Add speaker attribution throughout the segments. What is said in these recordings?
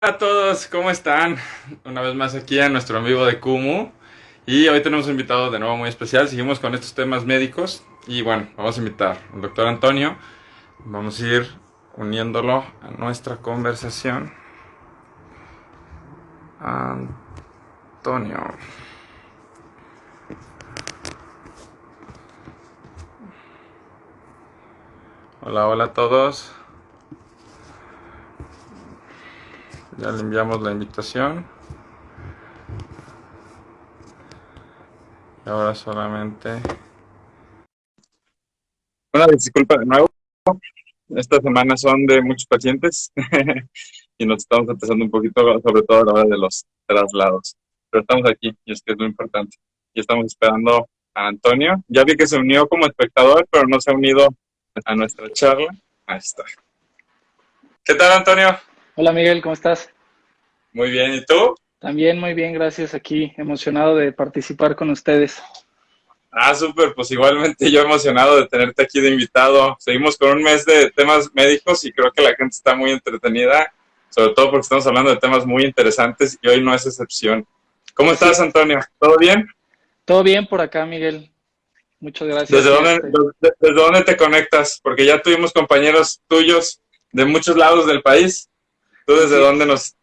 Speaker 1: Hola a todos, ¿cómo están? Una vez más aquí a nuestro amigo de Kumu. Y hoy tenemos un invitado de nuevo muy especial. Seguimos con estos temas médicos. Y bueno, vamos a invitar al doctor Antonio. Vamos a ir uniéndolo a nuestra conversación. Antonio. Hola, hola a todos. Ya le enviamos la invitación. Y ahora solamente... Una disculpa de nuevo. Estas semanas son de muchos pacientes y nos estamos atrasando un poquito, sobre todo a la hora de los traslados. Pero estamos aquí y es que es lo importante. Y estamos esperando a Antonio. Ya vi que se unió como espectador, pero no se ha unido a nuestra charla. Ahí está. ¿Qué tal, Antonio?
Speaker 2: Hola Miguel, ¿cómo estás?
Speaker 1: Muy bien. ¿Y tú?
Speaker 2: También muy bien, gracias. Aquí emocionado de participar con ustedes.
Speaker 1: Ah, súper. Pues igualmente yo emocionado de tenerte aquí de invitado. Seguimos con un mes de temas médicos y creo que la gente está muy entretenida, sobre todo porque estamos hablando de temas muy interesantes y hoy no es excepción. ¿Cómo
Speaker 2: Así,
Speaker 1: estás, Antonio? ¿Todo bien?
Speaker 2: todo bien por acá, Miguel. Muchas
Speaker 1: ¿Desde
Speaker 2: gracias.
Speaker 1: dónde, desde dónde te conectas? Porque ya tuvimos compañeros tuyos de muchos lados del país. ¿Tú desde
Speaker 2: Así
Speaker 1: dónde
Speaker 2: es.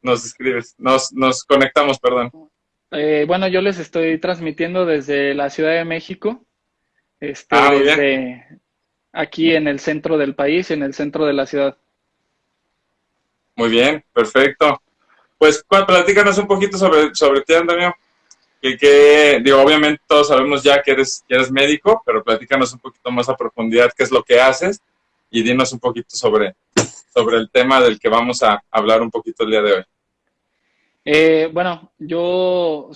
Speaker 1: nos escribes? Nos conectamos, perdón.
Speaker 2: Bueno, yo les estoy transmitiendo desde la Ciudad de México,
Speaker 1: Ah, muy bien.
Speaker 2: desde aquí en el centro del país, en el centro de la ciudad.
Speaker 1: Muy bien, perfecto. Pues platícanos un poquito sobre ti, Antonio. Digo, obviamente todos sabemos ya que eres médico, pero platícanos un poquito más a profundidad qué es lo que haces y dinos un poquito sobre el tema del que vamos a hablar un poquito el día de hoy.
Speaker 2: Bueno, yo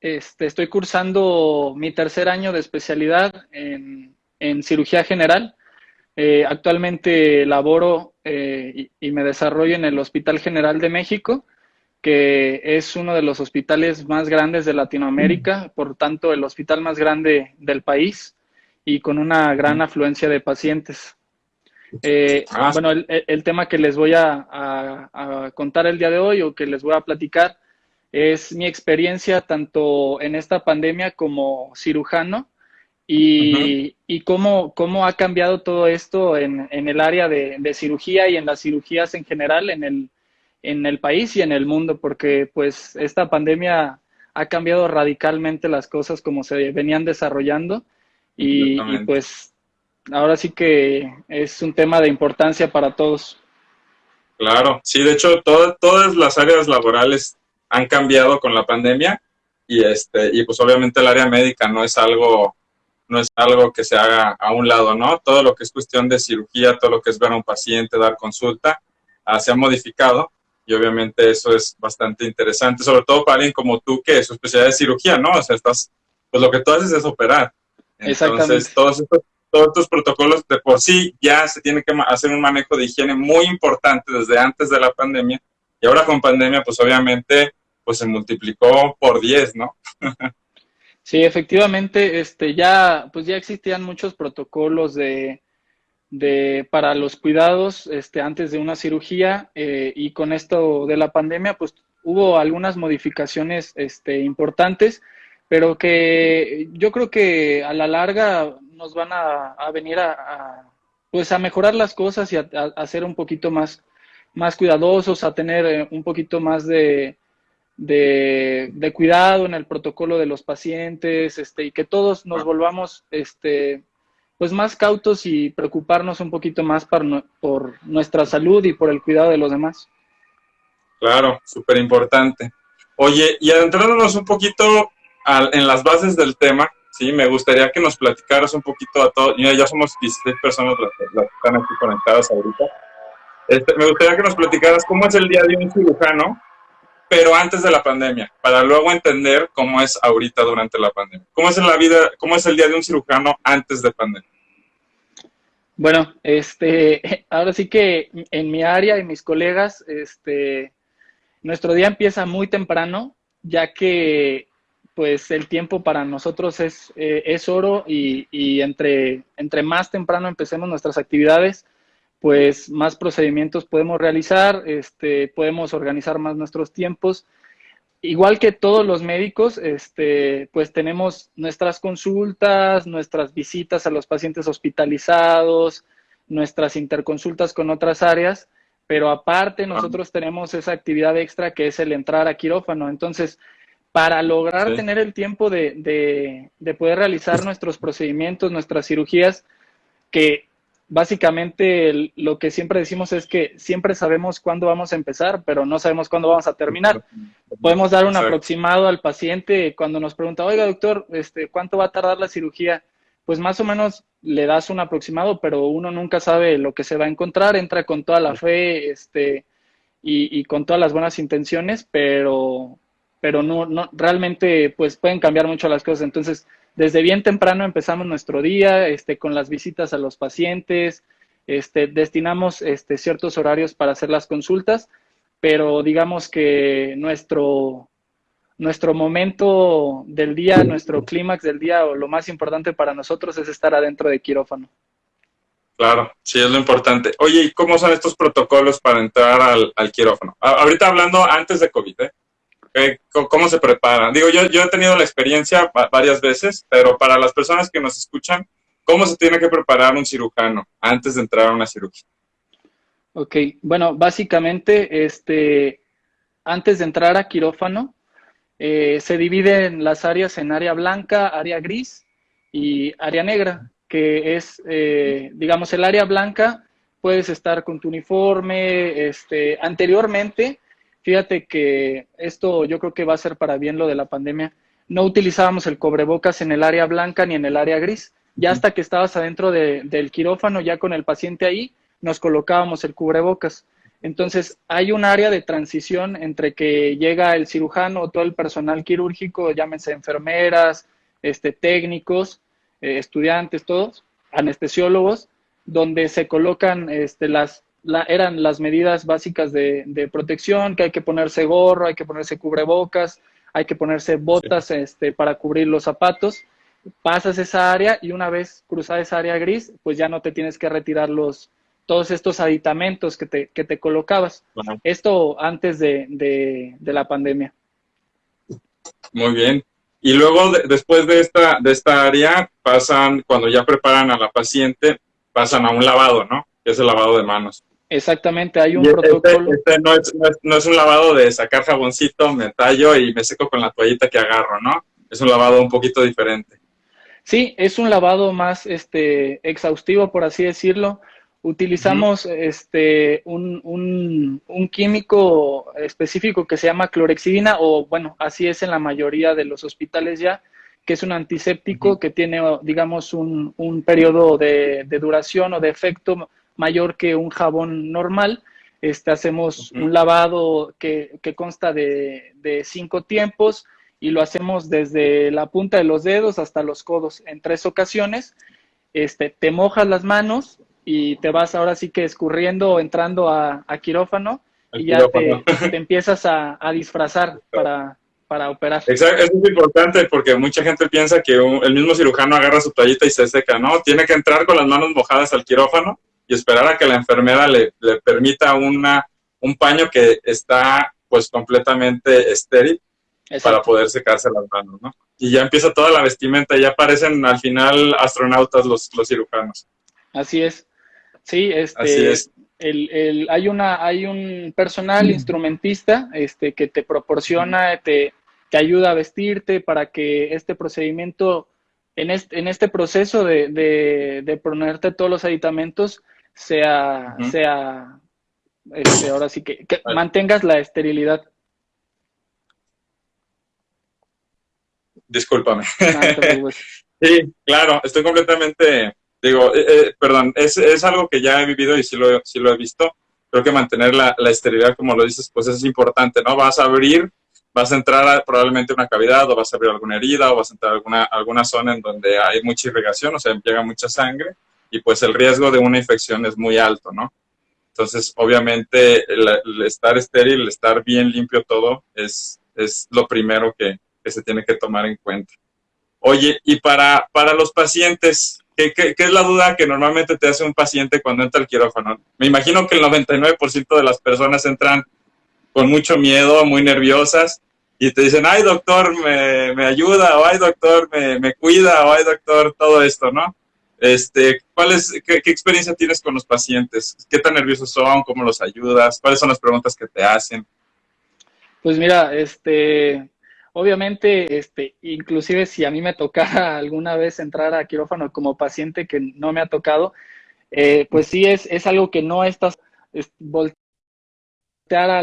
Speaker 2: estoy cursando mi tercer año de especialidad en cirugía general. Actualmente laboro y me desarrollo en el Hospital General de México, que es uno de los hospitales más grandes de Latinoamérica, por tanto el hospital más grande del país y con una gran afluencia de pacientes.
Speaker 1: Ah,
Speaker 2: Bueno, el tema que les voy a contar el día de hoy o que les voy a platicar es mi experiencia tanto en esta pandemia como cirujano
Speaker 1: ujú,
Speaker 2: y cómo ha cambiado todo esto en el área de cirugía y en las cirugías en general en el país y en el mundo, porque pues esta pandemia ha cambiado radicalmente las cosas como se venían desarrollando y
Speaker 1: completamente.
Speaker 2: pues ahora sí que es un tema de importancia para todos.
Speaker 1: Claro, sí, de hecho, todas las áreas laborales han cambiado con la pandemia y pues obviamente el área médica no es algo que se haga a un lado, ¿no? Todo lo que es cuestión de cirugía, todo lo que es ver a un paciente, dar consulta, se ha modificado y obviamente eso es bastante interesante, sobre todo para alguien como tú que su especialidad es cirugía, ¿no? O sea, pues lo que tú haces es operar. Entonces,
Speaker 2: Exactamente.
Speaker 1: todos estos protocolos de por sí ya se tiene que hacer un manejo de higiene muy importante desde antes de la pandemia y ahora con pandemia, pues obviamente, pues se multiplicó por 10, ¿no?
Speaker 2: Sí, efectivamente, pues ya existían muchos protocolos para los cuidados antes de una cirugía y con esto de la pandemia pues hubo algunas modificaciones importantes, pero que yo creo que a la larga nos van a venir pues a mejorar las cosas y a ser un poquito más cuidadosos, a tener un poquito más de cuidado en el protocolo de los pacientes, y que todos nos volvamos pues más cautos y preocuparnos un poquito más por nuestra salud y por el cuidado de los demás.
Speaker 1: Claro, súper importante. Oye, y adentrándonos un poquito en las bases del tema, sí, me gustaría que nos platicaras un poquito a todos. Mira, ya somos 16 personas las que están aquí conectadas ahorita. Me gustaría que nos platicaras cómo es el día de un cirujano, pero antes de la pandemia, para luego entender cómo es ahorita durante la pandemia. ¿Cómo es en la vida, cómo es el día de un cirujano antes de pandemia?
Speaker 2: Bueno, ahora sí que en mi área y mis colegas, nuestro día empieza muy temprano, ya que pues el tiempo para nosotros es oro y entre más temprano empecemos nuestras actividades, pues más procedimientos podemos realizar, podemos organizar más nuestros tiempos. Igual que todos los médicos, pues tenemos nuestras consultas, nuestras visitas a los pacientes hospitalizados, nuestras interconsultas con otras áreas, pero aparte nosotros tenemos esa actividad extra que es el entrar a quirófano. Entonces, para lograr
Speaker 1: Sí,
Speaker 2: tener el tiempo de poder realizar nuestros procedimientos, nuestras cirugías, que básicamente lo que siempre decimos es que siempre sabemos cuándo vamos a empezar, pero no sabemos cuándo vamos a terminar. Podemos dar un
Speaker 1: exacto.
Speaker 2: aproximado al paciente cuando nos pregunta, oiga, doctor, ¿cuánto va a tardar la cirugía? Pues más o menos le das un aproximado, pero uno nunca sabe lo que se va a encontrar, entra con toda la fe, y con todas las buenas intenciones, pero no, realmente pues pueden cambiar mucho las cosas. Entonces, desde bien temprano empezamos nuestro día, con las visitas a los pacientes, destinamos ciertos horarios para hacer las consultas, pero digamos que nuestro momento del día, nuestro clímax del día o lo más importante para nosotros es estar adentro de quirófano.
Speaker 1: Claro, sí, es lo importante. Oye, ¿y cómo son estos protocolos para entrar al quirófano? Ahorita hablando antes de COVID, ¿eh? ¿Cómo se preparan? Digo, yo he tenido la experiencia varias veces, pero para las personas que nos escuchan, ¿cómo se tiene que preparar un cirujano antes de entrar a una cirugía?
Speaker 2: Ok, bueno, básicamente, antes de entrar a quirófano, se dividen las áreas en área blanca, área gris y área negra, que es, digamos, el área blanca, puedes estar con tu uniforme, anteriormente, fíjate que esto yo creo que va a ser para bien lo de la pandemia, no utilizábamos el cubrebocas en el área blanca ni en el área gris, ya hasta que estabas adentro del quirófano, ya con el paciente ahí, nos colocábamos el cubrebocas. Entonces, hay un área de transición entre que llega el cirujano o todo el personal quirúrgico, llámense enfermeras, técnicos, estudiantes, todos, anestesiólogos, donde se colocan eran las medidas básicas de protección, que hay que ponerse gorro, hay que ponerse cubrebocas, hay que ponerse
Speaker 1: Sí,
Speaker 2: botas para cubrir los zapatos. Pasas esa área y una vez cruzada esa área gris, pues ya no te tienes que retirar todos estos aditamentos que te colocabas.
Speaker 1: bueno,
Speaker 2: Esto antes de la pandemia.
Speaker 1: muy bien. Y luego, después de esta área, pasan, cuando ya preparan a la paciente, pasan a un lavado, ¿no? Que es el lavado de manos.
Speaker 2: Exactamente, hay
Speaker 1: Y
Speaker 2: un protocolo.
Speaker 1: este no es un lavado de sacar jaboncito, me tallo y me seco con la toallita que agarro, ¿no? Es un lavado un poquito diferente.
Speaker 2: Sí, es un lavado más exhaustivo, por así decirlo.
Speaker 1: Ujú,
Speaker 2: Utilizamos un químico específico que se llama clorexidina, o bueno, así es en la mayoría de los hospitales ya, que es un
Speaker 1: ujú,
Speaker 2: antiséptico que tiene, digamos, un periodo de duración o de efecto mayor que un jabón normal. Hacemos
Speaker 1: ujú.
Speaker 2: un lavado que consta de 5 tiempos y lo hacemos desde la punta de los dedos hasta los codos en 3 ocasiones. Te mojas las manos y te vas ahora sí que escurriendo, entrando a quirófano
Speaker 1: El
Speaker 2: y ya
Speaker 1: quirófano.
Speaker 2: te empiezas a disfrazar para operar.
Speaker 1: Exacto, eso es importante porque mucha gente piensa que el mismo cirujano agarra su toallita y se seca, ¿no? Tiene que entrar con las manos mojadas al quirófano y esperar a que la enfermera le permita un paño que está pues completamente estéril para
Speaker 2: Exacto,
Speaker 1: poder secarse las manos, ¿no? Y ya empieza toda la vestimenta, ya parecen al final astronautas los cirujanos.
Speaker 2: así es. Sí,
Speaker 1: Así es.
Speaker 2: hay un personal instrumentista que te proporciona, te ayuda a vestirte para que este procedimiento, en este proceso de ponerte todos los aditamentos,
Speaker 1: Ujú.
Speaker 2: ahora sí que mantengas la esterilidad.
Speaker 1: Discúlpame.
Speaker 2: Nada, no te preocupes.
Speaker 1: Sí, claro, estoy completamente, digo, perdón, es algo que ya he vivido y sí lo he visto. Creo que mantener la esterilidad, como lo dices, pues es importante, ¿no? Vas a abrir, vas a entrar probablemente una cavidad o vas a abrir alguna herida o vas a entrar a alguna zona en donde hay mucha irrigación, o sea, llega mucha sangre y pues el riesgo de una infección es muy alto, ¿no? Entonces, obviamente, el estar estéril, el estar bien limpio todo es lo primero que se tiene que tomar en cuenta. Oye, y para los pacientes, ¿Qué es la duda que normalmente te hace un paciente cuando entra al quirófano? Me imagino que el 99% de las personas entran con mucho miedo, muy nerviosas, y te dicen, ay doctor, me ayuda, o ay doctor, me cuida, o ay doctor, todo esto, ¿no? ¿Qué experiencia tienes con los pacientes? ¿Qué tan nerviosos son? ¿Cómo los ayudas? ¿Cuáles son las preguntas que te hacen?
Speaker 2: Pues mira, obviamente, inclusive si a mí me tocara alguna vez entrar a quirófano como paciente que no me ha tocado, pues sí es algo que no estás voltear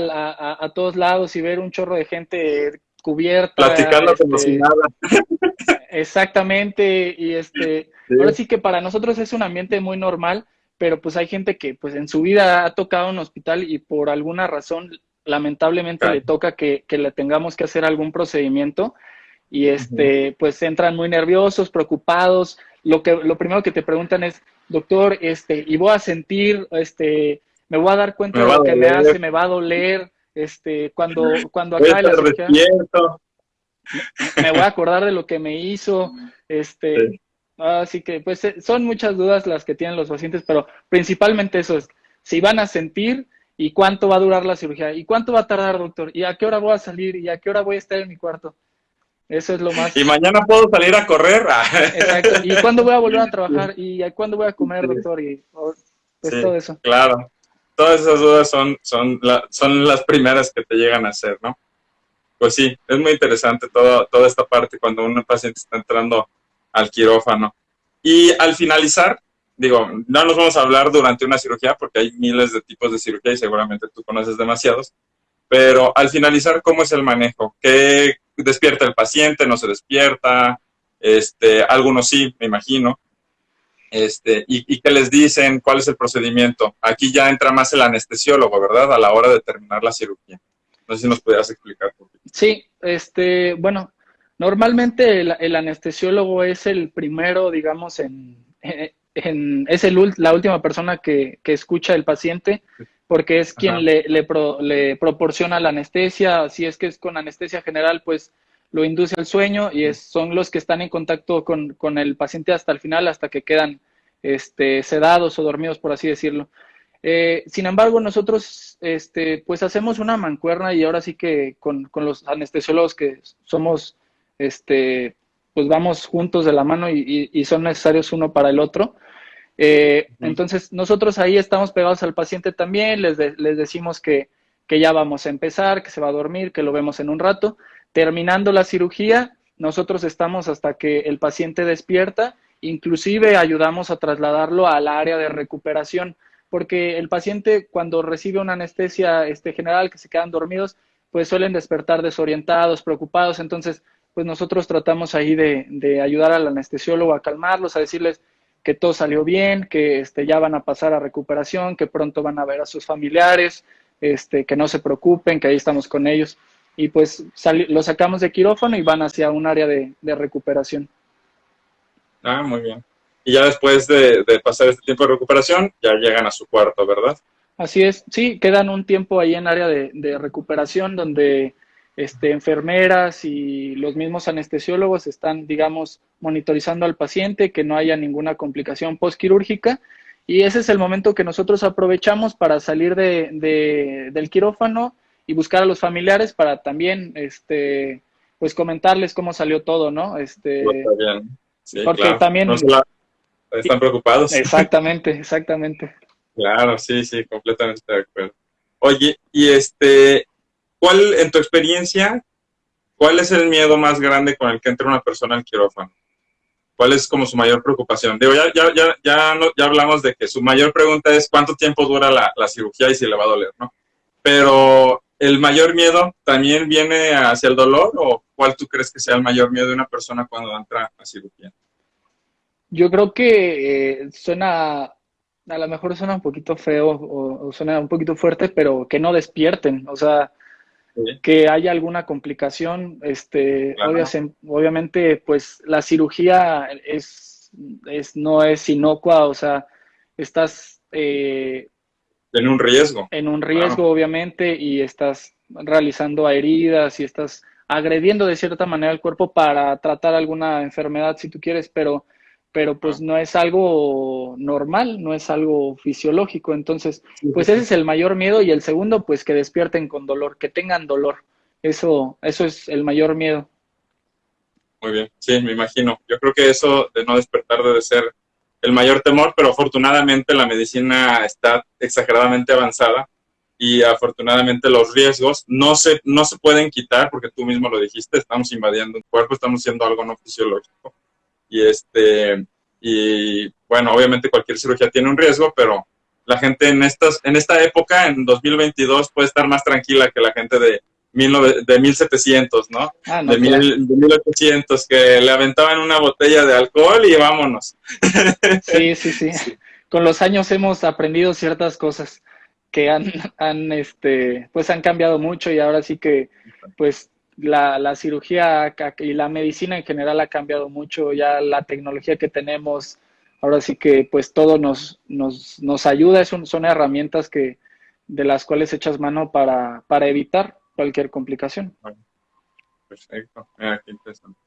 Speaker 2: a todos lados y ver un chorro de gente cubierta,
Speaker 1: Platicando como si nada.
Speaker 2: exactamente, y
Speaker 1: Sí,
Speaker 2: ahora sí que para nosotros es un ambiente muy normal, pero pues hay gente que pues en su vida ha tocado un hospital y por alguna razón lamentablemente le
Speaker 1: claro.
Speaker 2: toca que le tengamos que hacer algún procedimiento y
Speaker 1: Ujú.
Speaker 2: pues entran muy nerviosos, preocupados. Lo primero que te preguntan es, doctor, y voy a sentir, me voy a dar cuenta
Speaker 1: Me
Speaker 2: de
Speaker 1: va a
Speaker 2: lo que me
Speaker 1: doler,
Speaker 2: hace, me va a doler, cuando
Speaker 1: voy a
Speaker 2: acabe la
Speaker 1: estar
Speaker 2: cirugía,
Speaker 1: despierto.
Speaker 2: me voy a acordar de lo que me hizo, este,
Speaker 1: Sí.
Speaker 2: así que pues son muchas dudas las que tienen los pacientes, pero principalmente eso es, si van a sentir y cuánto va a durar la cirugía y cuánto va a tardar, doctor, y a qué hora voy a salir y a qué hora voy a estar en mi cuarto. Eso es lo
Speaker 1: Y
Speaker 2: más
Speaker 1: mañana puedo salir a correr.
Speaker 2: exacto. ¿Y cuándo voy a volver a trabajar? ¿Y a cuándo voy a comer,
Speaker 1: Sí,
Speaker 2: doctor? Y pues
Speaker 1: sí,
Speaker 2: todo eso.
Speaker 1: claro. Todas esas dudas son las primeras que te llegan a hacer, ¿no? Pues sí, es muy interesante toda esta parte cuando un paciente está entrando al quirófano. Y al finalizar, digo, no nos vamos a hablar durante una cirugía porque hay miles de tipos de cirugía y seguramente tú conoces demasiados, pero al finalizar, ¿cómo es el manejo? ¿Qué despierta el paciente? ¿No se despierta? Algunos sí, me imagino. ¿Y qué les dicen? ¿Cuál es el procedimiento? Aquí ya entra más el anestesiólogo, ¿verdad? A la hora de terminar la cirugía. No sé si nos pudieras explicar por qué.
Speaker 2: Sí, bueno, normalmente el anestesiólogo es el primero, digamos, es la última persona que escucha al paciente, porque es quien
Speaker 1: Ajá.
Speaker 2: le proporciona la anestesia. Si es que es con anestesia general, pues lo induce al sueño y son los que están en contacto con el paciente hasta el final, hasta que quedan sedados o dormidos, por así decirlo. Sin embargo, nosotros pues hacemos una mancuerna y ahora sí que con los anestesiólogos que somos, pues vamos juntos de la mano y son necesarios uno para el otro.
Speaker 1: Ujú.
Speaker 2: Entonces, nosotros ahí estamos pegados al paciente también, les decimos que ya vamos a empezar, que se va a dormir, que lo vemos en un rato. Terminando la cirugía, nosotros estamos hasta que el paciente despierta, inclusive ayudamos a trasladarlo al área de recuperación, porque el paciente cuando recibe una anestesia general, que se quedan dormidos, pues suelen despertar desorientados, preocupados, entonces pues nosotros tratamos ahí de ayudar al anestesiólogo a calmarlos, a decirles que todo salió bien, que ya van a pasar a recuperación, que pronto van a ver a sus familiares, que no se preocupen, que ahí estamos con ellos. Y pues lo sacamos de quirófano y van hacia un área de recuperación.
Speaker 1: Ah, muy bien. Y ya después de pasar este tiempo de recuperación, ya llegan a su cuarto, ¿verdad?
Speaker 2: Así es, sí, quedan un tiempo ahí en área de recuperación donde enfermeras y los mismos anestesiólogos están, digamos, monitorizando al paciente, que no haya ninguna complicación postquirúrgica. Y ese es el momento que nosotros aprovechamos para salir del quirófano y buscar a los familiares para también, pues comentarles cómo salió todo, ¿no?
Speaker 1: Todo está bien. Sí,
Speaker 2: Porque
Speaker 1: claro. No
Speaker 2: también,
Speaker 1: solo están preocupados.
Speaker 2: exactamente, exactamente.
Speaker 1: Claro, sí, sí, completamente de acuerdo. Oye, ¿cuál, en tu experiencia, cuál es el miedo más grande con el que entra una persona al quirófano? ¿Cuál es como su mayor preocupación? Digo, ya hablamos de que su mayor pregunta es cuánto tiempo dura la cirugía y si le va a doler, ¿no? Pero ¿el mayor miedo también viene hacia el dolor o cuál tú crees que sea el mayor miedo de una persona cuando entra a cirugía?
Speaker 2: Yo creo que suena, a lo mejor suena un poquito feo o suena un poquito fuerte, pero que no despierten, o sea,
Speaker 1: Sí,
Speaker 2: que haya alguna complicación,
Speaker 1: claro.
Speaker 2: obviamente, pues la cirugía no es inocua, o sea, estás
Speaker 1: Tiene un riesgo,
Speaker 2: en un
Speaker 1: claro.
Speaker 2: riesgo, obviamente, y estás realizando heridas y estás agrediendo de cierta manera al cuerpo para tratar alguna enfermedad, si tú quieres, pero pero pues no es algo normal, no es algo fisiológico. Entonces,
Speaker 1: Sí, sí,
Speaker 2: pues ese
Speaker 1: sí.
Speaker 2: es el mayor miedo y el segundo, pues que despierten con dolor, que tengan dolor. Eso es el mayor miedo.
Speaker 1: Muy bien, sí, me imagino. Yo creo que eso de no despertar debe ser el mayor temor, pero afortunadamente la medicina está exageradamente avanzada y afortunadamente los riesgos no se pueden quitar porque tú mismo lo dijiste, estamos invadiendo un cuerpo, estamos haciendo algo no fisiológico. Y y bueno, obviamente cualquier cirugía tiene un riesgo, pero la gente en esta época, en 2022, puede estar más tranquila que la gente de 1700, ¿no?
Speaker 2: Ah, no, claro.
Speaker 1: De 1800, que le aventaban una botella de alcohol y vámonos.
Speaker 2: Sí, sí, sí.
Speaker 1: Sí,
Speaker 2: Con los años hemos aprendido ciertas cosas que pues han cambiado mucho y ahora sí que, pues, la cirugía y la medicina en general ha cambiado mucho. Ya la tecnología que tenemos, ahora sí que, pues, todo nos ayuda. Son herramientas de las cuales echas mano para evitar cualquier complicación.
Speaker 1: bueno, perfecto. Mira, qué interesante.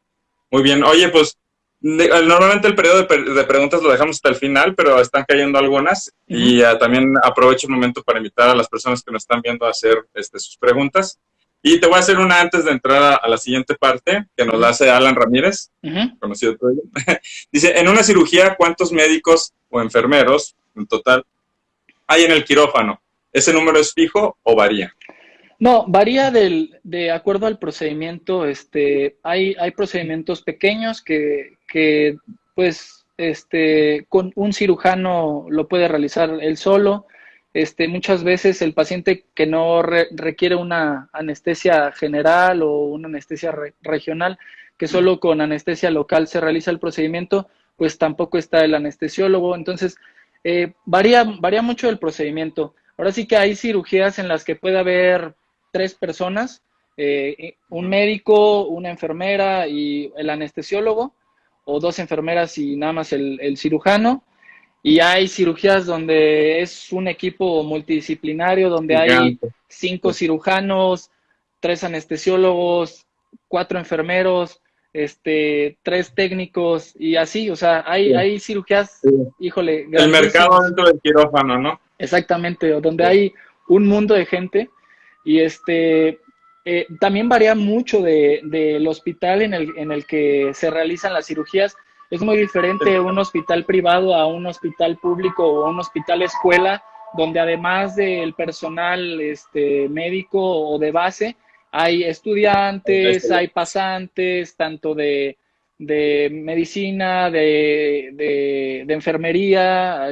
Speaker 1: Muy bien. Oye, pues normalmente el periodo de preguntas lo dejamos hasta el final, pero están cayendo algunas
Speaker 2: Ujú,
Speaker 1: y también aprovecho el momento para invitar a las personas que nos están viendo a hacer sus preguntas. Y te voy a hacer una antes de entrar a la siguiente parte, que nos la
Speaker 2: ujú,
Speaker 1: hace Alan Ramírez,
Speaker 2: ujú.
Speaker 1: conocido tuyo. Dice, en una cirugía, ¿cuántos médicos o enfermeros en total hay en el quirófano? ¿Ese número es fijo o varía?
Speaker 2: No, varía de acuerdo al procedimiento. Hay procedimientos pequeños pues, con un cirujano lo puede realizar él solo. Muchas veces el paciente que no requiere una anestesia general o una anestesia regional, que solo con anestesia local se realiza el procedimiento, pues tampoco está el anestesiólogo. Entonces, varía mucho el procedimiento. Ahora sí que hay cirugías en las que puede haber tres personas, un médico, una enfermera y el anestesiólogo, o dos enfermeras y nada más el cirujano. Y hay cirugías donde es un equipo multidisciplinario, donde hay
Speaker 1: Gigante.
Speaker 2: cinco cirujanos, tres anestesiólogos, cuatro enfermeros, tres técnicos y así. O sea,
Speaker 1: Sí,
Speaker 2: hay cirugías,
Speaker 1: sí.
Speaker 2: híjole,
Speaker 1: El mercado
Speaker 2: grandísimas.
Speaker 1: dentro del quirófano, ¿no?
Speaker 2: Exactamente, donde
Speaker 1: Sí.
Speaker 2: hay un mundo de gente y también varía mucho del hospital en el que se realizan las cirugías. Es muy diferente un hospital privado a un hospital público o un hospital escuela, donde además del personal médico o de base, hay estudiantes, hay pasantes, tanto de medicina, de enfermería,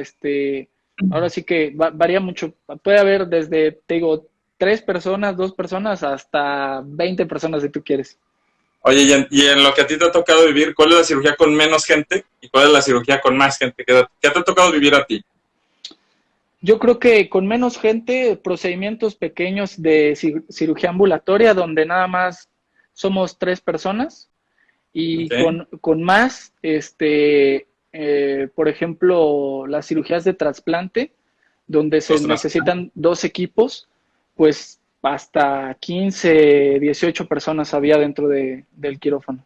Speaker 2: ahora sí que varía mucho. Puede haber desde, te digo, tres personas, dos personas, hasta 20 personas si tú quieres.
Speaker 1: Oye, y en lo que a ti te ha tocado vivir, ¿cuál es la cirugía con menos gente y cuál es la cirugía con más gente? ¿Qué te ha tocado vivir a ti?
Speaker 2: Yo creo que con menos gente, procedimientos pequeños de cirugía ambulatoria, donde nada más somos tres personas, y
Speaker 1: ¿Okay?
Speaker 2: con más, por ejemplo, las cirugías de trasplante, donde se
Speaker 1: Los trasplantes.
Speaker 2: necesitan dos equipos, pues hasta 15, 18 personas había dentro del quirófano.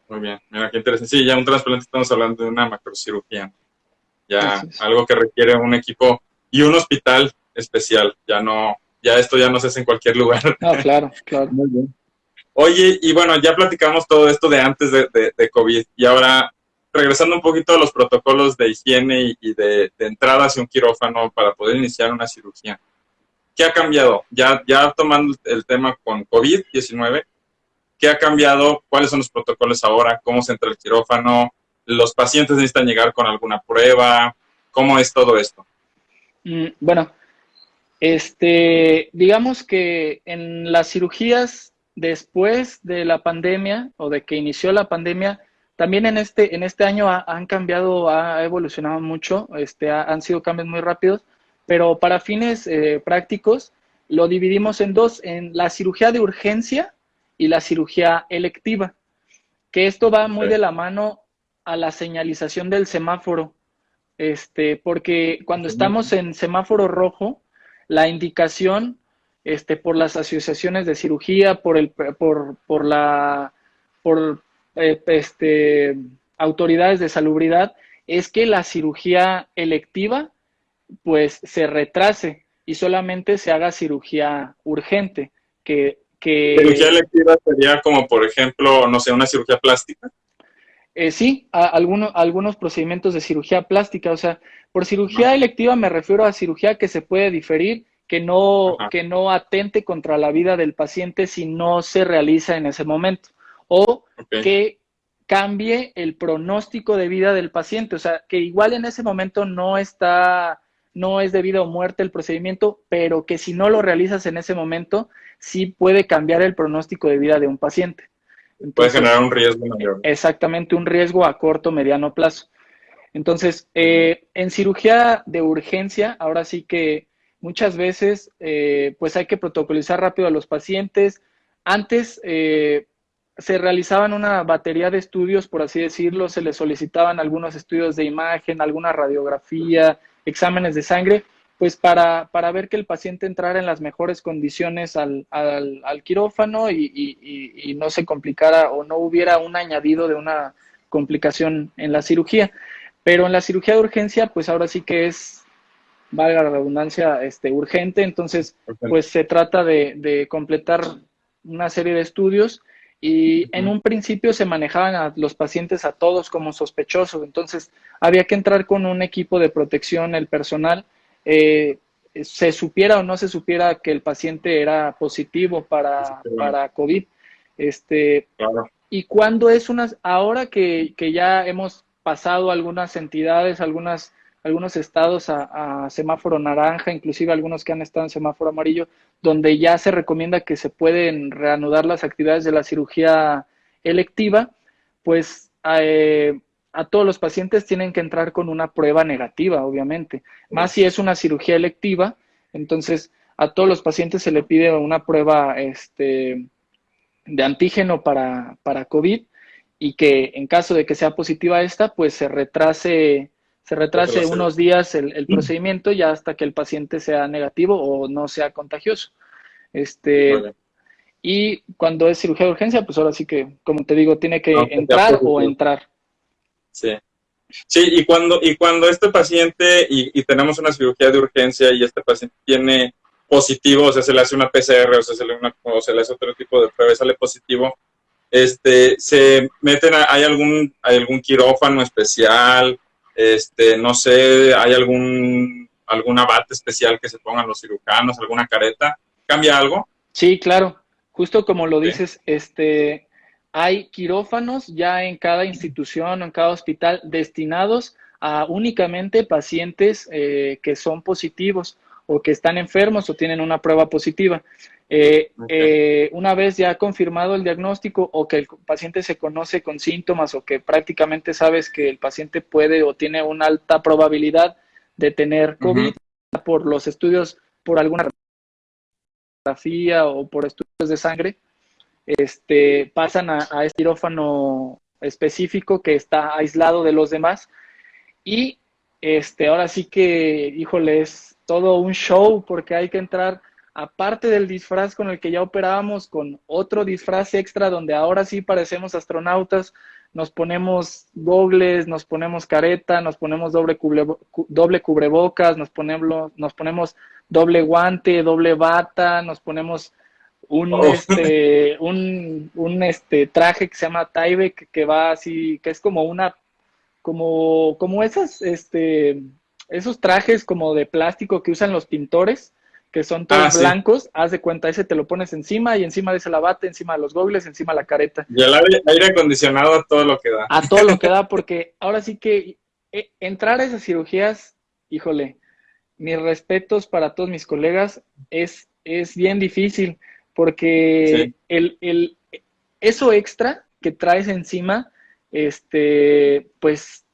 Speaker 1: Muy bien, mira qué interesante. Sí, ya un trasplante estamos hablando de una macrocirugía,
Speaker 2: Así
Speaker 1: ya
Speaker 2: es.
Speaker 1: algo que requiere un equipo y un hospital especial. Ya no, ya esto ya no se hace en cualquier lugar.
Speaker 2: No, claro, claro.
Speaker 1: Muy bien. Oye, y bueno, ya platicamos todo esto de antes de COVID y ahora regresando un poquito a los protocolos de higiene y de entrada hacia un quirófano para poder iniciar una cirugía. ¿Qué ha cambiado? Ya tomando el tema con COVID-19, ¿qué ha cambiado? ¿Cuáles son los protocolos ahora? ¿Cómo se entra el quirófano? ¿Los pacientes necesitan llegar con alguna prueba? ¿Cómo es todo esto?
Speaker 2: Bueno, digamos que en las cirugías después de la pandemia o de que inició la pandemia, también en este año han cambiado, ha evolucionado mucho, han sido cambios muy rápidos, pero para fines prácticos lo dividimos en dos, en la cirugía de urgencia y la cirugía electiva, que esto va muy de
Speaker 1: Okay.
Speaker 2: la mano a la señalización del semáforo, porque cuando estamos en semáforo rojo, la indicación, por las asociaciones de cirugía, por la, por, eh, este, autoridades de salubridad es que la cirugía electiva pues se retrase y solamente se haga cirugía urgente,
Speaker 1: Cirugía electiva sería como, por ejemplo, no sé, una cirugía plástica.
Speaker 2: Sí, algunos procedimientos de cirugía plástica, o sea, por cirugía electiva me refiero a cirugía que se puede diferir,
Speaker 1: Ajá.
Speaker 2: que no atente contra la vida del paciente si no se realiza en ese momento, o
Speaker 1: Okay.
Speaker 2: que cambie el pronóstico de vida del paciente, o sea, que igual en ese momento no es de vida o muerte el procedimiento, pero que si no lo realizas en ese momento, sí puede cambiar el pronóstico de vida de un paciente.
Speaker 1: Puede
Speaker 2: Entonces,
Speaker 1: generar un riesgo mayor.
Speaker 2: exactamente un riesgo a corto, mediano plazo. Entonces, en cirugía de urgencia, ahora sí que muchas veces, pues hay que protocolizar rápido a los pacientes. Antes se realizaban una batería de estudios, por así decirlo, se les solicitaban algunos estudios de imagen, alguna radiografía, exámenes de sangre, pues para ver que el paciente entrara en las mejores condiciones al quirófano y no se complicara o no hubiera un añadido de una complicación en la cirugía. Pero en la cirugía de urgencia, pues ahora sí que es, valga la redundancia, urgente. Entonces, pues se trata de completar una serie de estudios y en un principio se manejaban a los pacientes a todos como sospechosos. Entonces, había que entrar con un equipo de protección, el personal, se supiera o no se supiera que el paciente era positivo para COVID.
Speaker 1: Claro.
Speaker 2: Y cuando es ahora que ya hemos pasado algunas entidades, algunos estados a semáforo naranja, inclusive algunos que han estado en semáforo amarillo, donde ya se recomienda que se pueden reanudar las actividades de la cirugía electiva, pues a todos los pacientes tienen que entrar con una prueba negativa, obviamente. Más si es una cirugía electiva, entonces a todos los pacientes se le pide una prueba, de antígeno para COVID y que en caso de que sea positiva esta, pues se retrase unos días el procedimiento ya hasta que el paciente sea negativo o no sea contagioso.
Speaker 1: Vale.
Speaker 2: Y cuando es cirugía de urgencia, pues ahora sí que, como te digo, tiene que
Speaker 1: No,
Speaker 2: entrar o entrar.
Speaker 1: sí. Sí, y cuando este paciente, y tenemos una cirugía de urgencia y este paciente tiene positivo, o sea, se le hace una PCR, o se le hace otro tipo de prueba y sale positivo, se meten, hay algún quirófano especial, no sé, hay algún abate especial que se pongan los cirujanos, alguna careta, ¿cambia algo?
Speaker 2: Sí, claro. Justo como lo
Speaker 1: Sí.
Speaker 2: dices, hay quirófanos ya en cada institución o en cada hospital destinados a únicamente pacientes que son positivos o que están enfermos o tienen una prueba positiva.
Speaker 1: Okay.
Speaker 2: Una vez ya confirmado el diagnóstico o que el paciente se conoce con síntomas o que prácticamente sabes que el paciente puede o tiene una alta probabilidad de tener COVID por los estudios, por alguna o por estudios de sangre, pasan a este quirófano específico que está aislado de los demás y ahora sí que, híjole, es todo un show porque hay que entrar, aparte del disfraz con el que ya operábamos, con otro disfraz extra donde ahora sí parecemos astronautas, nos ponemos gogles, nos ponemos careta, nos ponemos doble cubrebocas, nos ponemos doble guante, doble bata, nos ponemos un traje que se llama Tyvek que va así, que es como como esos trajes como de plástico que usan los pintores, que son todos
Speaker 1: Sí.
Speaker 2: blancos, haz de cuenta, ese te lo pones encima y encima de ese la bata, encima de los gogles, encima la careta.
Speaker 1: Y el aire acondicionado a todo lo que da.
Speaker 2: A todo lo que da, porque ahora sí que entrar a esas cirugías, híjole, mis respetos para todos mis colegas, es bien difícil, porque
Speaker 1: Sí.
Speaker 2: eso extra que traes encima, pues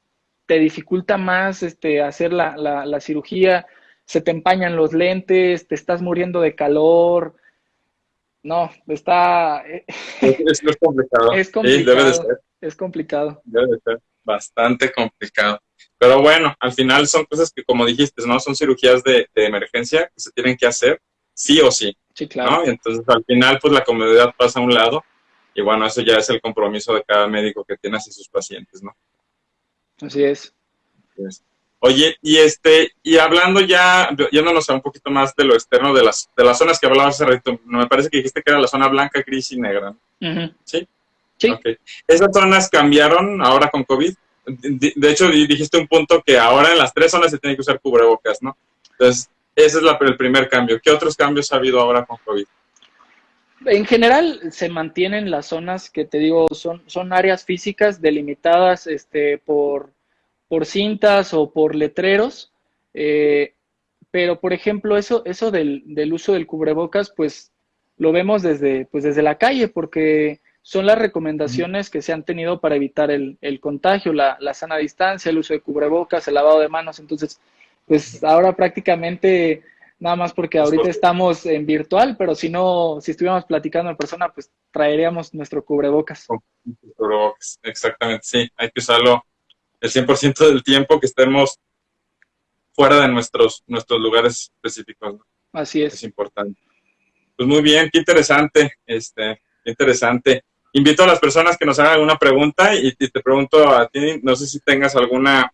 Speaker 2: te dificulta más hacer la cirugía, se te empañan los lentes, te estás muriendo de calor. No,
Speaker 1: Es complicado.
Speaker 2: es
Speaker 1: Sí, debe de
Speaker 2: complicado,
Speaker 1: ser.
Speaker 2: es complicado.
Speaker 1: Debe de ser bastante complicado. Pero bueno, al final son cosas que, como dijiste, ¿no? Son cirugías de emergencia que se tienen que hacer sí o sí,
Speaker 2: Sí,
Speaker 1: ¿no?
Speaker 2: claro.
Speaker 1: Y entonces al final, pues la comodidad pasa a un lado y bueno, eso ya es el compromiso de cada médico que tiene hacia sus pacientes, ¿no?
Speaker 2: Así es.
Speaker 1: Pues, oye, y hablando ya, yéndonos a un poquito más de lo externo de las zonas que hablabas hace rato, me parece que dijiste que era la zona blanca, gris y negra, ¿no?
Speaker 2: Ujú.
Speaker 1: ¿Sí?
Speaker 2: Sí.
Speaker 1: Ok. ¿Esas zonas cambiaron ahora con COVID? De hecho, dijiste un punto que ahora en las tres zonas se tiene que usar cubrebocas, ¿no? Entonces, ese es el primer cambio. ¿Qué otros cambios ha habido ahora con COVID?
Speaker 2: En general se mantienen las zonas que te digo, son áreas físicas delimitadas por cintas o por letreros, eh, pero por ejemplo eso del uso del cubrebocas, pues lo vemos desde la calle, porque son las recomendaciones que se han tenido para evitar el contagio, la sana distancia, el uso de cubrebocas, el lavado de manos. Entonces, pues ahora prácticamente, nada más porque ahorita estamos en virtual, pero si no, si estuviéramos platicando en persona, pues traeríamos nuestro cubrebocas.
Speaker 1: Cubrebocas, exactamente, sí. Hay que usarlo el 100% del tiempo que estemos fuera de nuestros lugares específicos, ¿no?
Speaker 2: Así
Speaker 1: Es
Speaker 2: es.
Speaker 1: importante. Pues muy bien, qué interesante, qué interesante. Invito a las personas que nos hagan alguna pregunta y te pregunto a ti, no sé si tengas alguna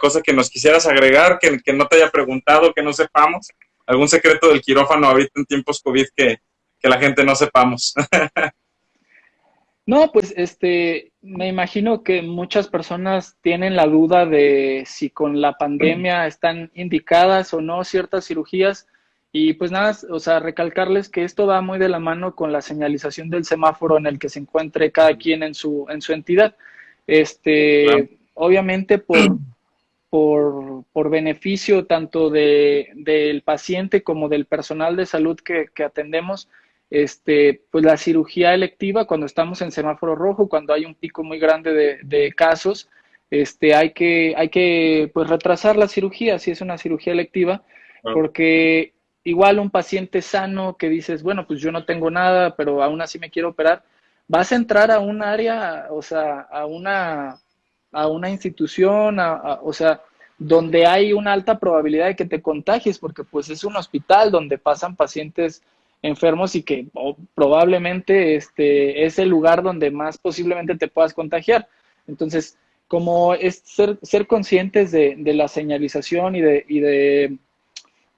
Speaker 1: cosa que nos quisieras agregar, que no te haya preguntado, que no sepamos, algún secreto del quirófano ahorita en tiempos COVID que la gente no sepamos.
Speaker 2: No, pues me imagino que muchas personas tienen la duda de si con la pandemia están indicadas o no ciertas cirugías y pues nada, o sea, recalcarles que esto va muy de la mano con la señalización del semáforo en el que se encuentre cada quien en su entidad.
Speaker 1: Claro,
Speaker 2: Obviamente por beneficio tanto del paciente como del personal de salud que atendemos, pues la cirugía electiva, cuando estamos en semáforo rojo, cuando hay un pico muy grande de casos, hay que pues retrasar la cirugía, si es una cirugía electiva,
Speaker 1: claro.
Speaker 2: porque igual un paciente sano que dices, bueno, pues yo no tengo nada, pero aún así me quiero operar, vas a entrar a un área, o sea, a una institución, o sea, donde hay una alta probabilidad de que te contagies, porque pues es un hospital donde pasan pacientes enfermos y que probablemente es el lugar donde más posiblemente te puedas contagiar. Entonces, como es ser conscientes de la señalización y de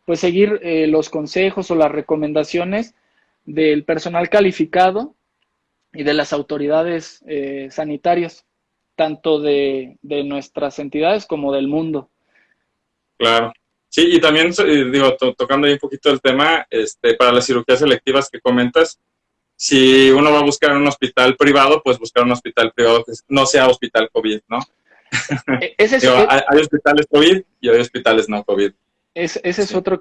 Speaker 2: pues seguir los consejos o las recomendaciones del personal calificado y de las autoridades sanitarias, tanto de nuestras entidades como del mundo.
Speaker 1: Claro. Sí, y también, digo, tocando ahí un poquito el tema, para las cirugías selectivas que comentas, si uno va a buscar un hospital privado, pues buscar un hospital privado que no sea hospital COVID, ¿no?
Speaker 2: Ese es,
Speaker 1: Digo, hay hospitales COVID y hay hospitales no COVID.
Speaker 2: ese es
Speaker 1: Sí.
Speaker 2: otro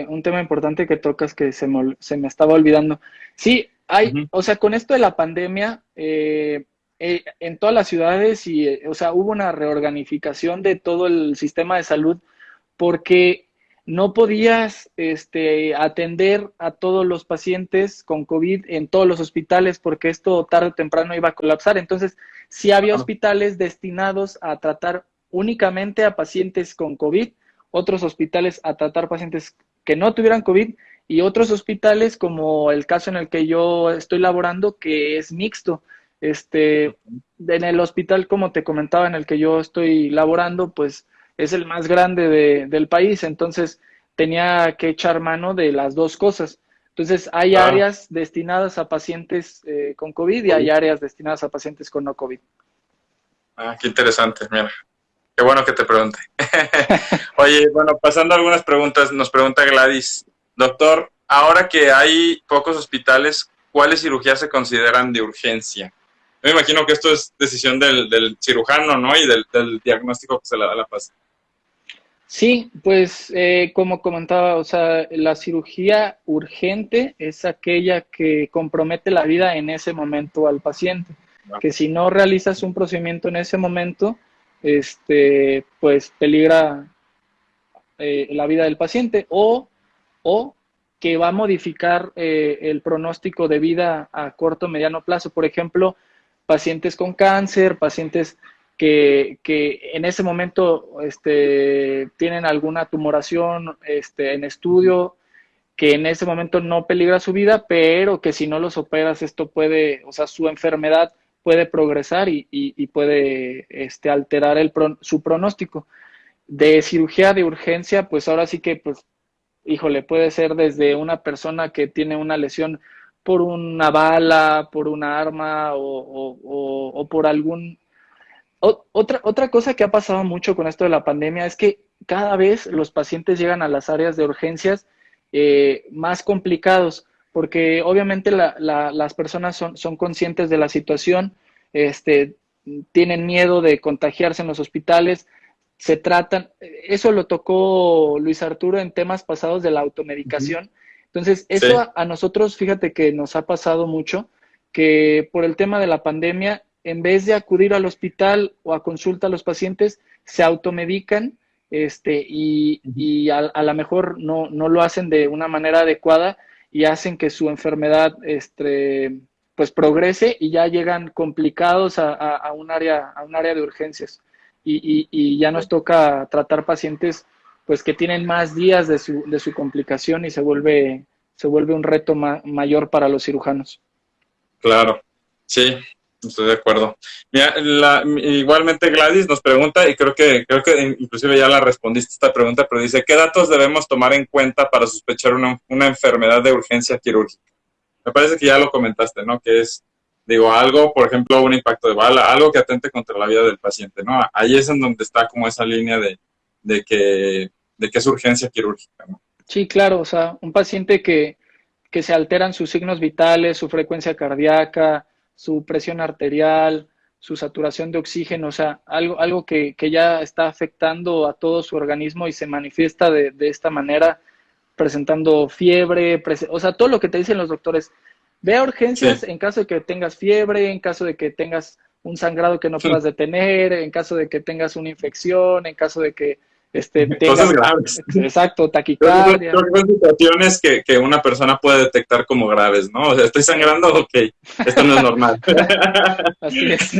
Speaker 2: un tema importante que tocas que se me estaba olvidando. Sí,
Speaker 1: Uh-huh.
Speaker 2: o sea, con esto de la pandemia, en todas las ciudades o sea, hubo una reorganización de todo el sistema de salud porque no podías atender a todos los pacientes con COVID en todos los hospitales porque esto tarde o temprano iba a colapsar. Entonces, sí había
Speaker 1: Claro.
Speaker 2: hospitales destinados a tratar únicamente a pacientes con COVID, otros hospitales a tratar pacientes que no tuvieran COVID y otros hospitales como el caso en el que yo estoy laborando que es mixto. En el hospital, como te comentaba, en el que yo estoy laborando, pues es el más grande del país, entonces tenía que echar mano de las dos cosas. Entonces, hay
Speaker 1: Claro.
Speaker 2: áreas destinadas a pacientes con COVID y hay
Speaker 1: COVID.
Speaker 2: áreas destinadas a pacientes con no COVID.
Speaker 1: Ah, qué interesante, mira. Qué bueno que te pregunte. Oye, bueno, pasando a algunas preguntas, nos pregunta Gladys, doctor, ahora que hay pocos hospitales, ¿cuáles cirugías se consideran de urgencia? Yo me imagino que esto es decisión del cirujano, ¿no? Y del diagnóstico que se le da a la paciente.
Speaker 2: Sí, pues como comentaba, o sea, la cirugía urgente es aquella que compromete la vida en ese momento al paciente,
Speaker 1: ¿No?
Speaker 2: que si no realizas un procedimiento en ese momento, pues peligra la vida del paciente o que va a modificar el pronóstico de vida a corto o mediano plazo. Por ejemplo, pacientes con cáncer, pacientes que en ese momento tienen alguna tumoración en estudio, que en ese momento no peligra su vida, pero que si no los operas, esto puede, o sea, su enfermedad puede progresar y puede alterar su pronóstico. De cirugía de urgencia, pues ahora sí que, pues, híjole, puede ser desde una persona que tiene una lesión por una bala, por una arma o por algún... otra cosa que ha pasado mucho con esto de la pandemia es que cada vez los pacientes llegan a las áreas de urgencias más complicados, porque obviamente las personas son conscientes de la situación, tienen miedo de contagiarse en los hospitales, se tratan, eso lo tocó Luis Arturo en temas pasados de la automedicación. Entonces, eso
Speaker 1: Sí,
Speaker 2: a nosotros, fíjate que nos ha pasado mucho, que por el tema de la pandemia, en vez de acudir al hospital o a consulta a los pacientes, se automedican y a lo mejor no lo hacen de una manera adecuada y hacen que su enfermedad pues progrese y ya llegan complicados a un área de urgencias. Y ya nos toca tratar pacientes pues que tienen más días de su complicación y se vuelve un reto mayor para los cirujanos.
Speaker 1: claro. Sí, estoy de acuerdo. Mira, igualmente Gladys nos pregunta, y creo que inclusive ya la respondiste esta pregunta, pero dice, ¿qué datos debemos tomar en cuenta para sospechar una enfermedad de urgencia quirúrgica? Me parece que ya lo comentaste, ¿no? Que es, digo, algo, por ejemplo, un impacto de bala, algo que atente contra la vida del paciente, ¿no? Ahí es en donde está como esa línea de que, de que es urgencia quirúrgica, ¿no?
Speaker 2: Sí, claro, o sea, un paciente que se alteran sus signos vitales, su frecuencia cardíaca, su presión arterial, su saturación de oxígeno, o sea, algo que ya está afectando a todo su organismo y se manifiesta de esta manera, presentando fiebre, o sea, todo lo que te dicen los doctores. Ve a urgencias
Speaker 1: Sí.
Speaker 2: en caso de que tengas fiebre, en caso de que tengas un sangrado que no puedas detener, en caso de que tengas una infección, en caso de que
Speaker 1: Cosas
Speaker 2: tengas,
Speaker 1: graves.
Speaker 2: exacto,
Speaker 1: Creo
Speaker 2: taquicardia.
Speaker 1: que son situaciones que una persona puede detectar como graves, ¿no? O sea, estoy sangrando, ok, esto no es normal.
Speaker 2: Así es.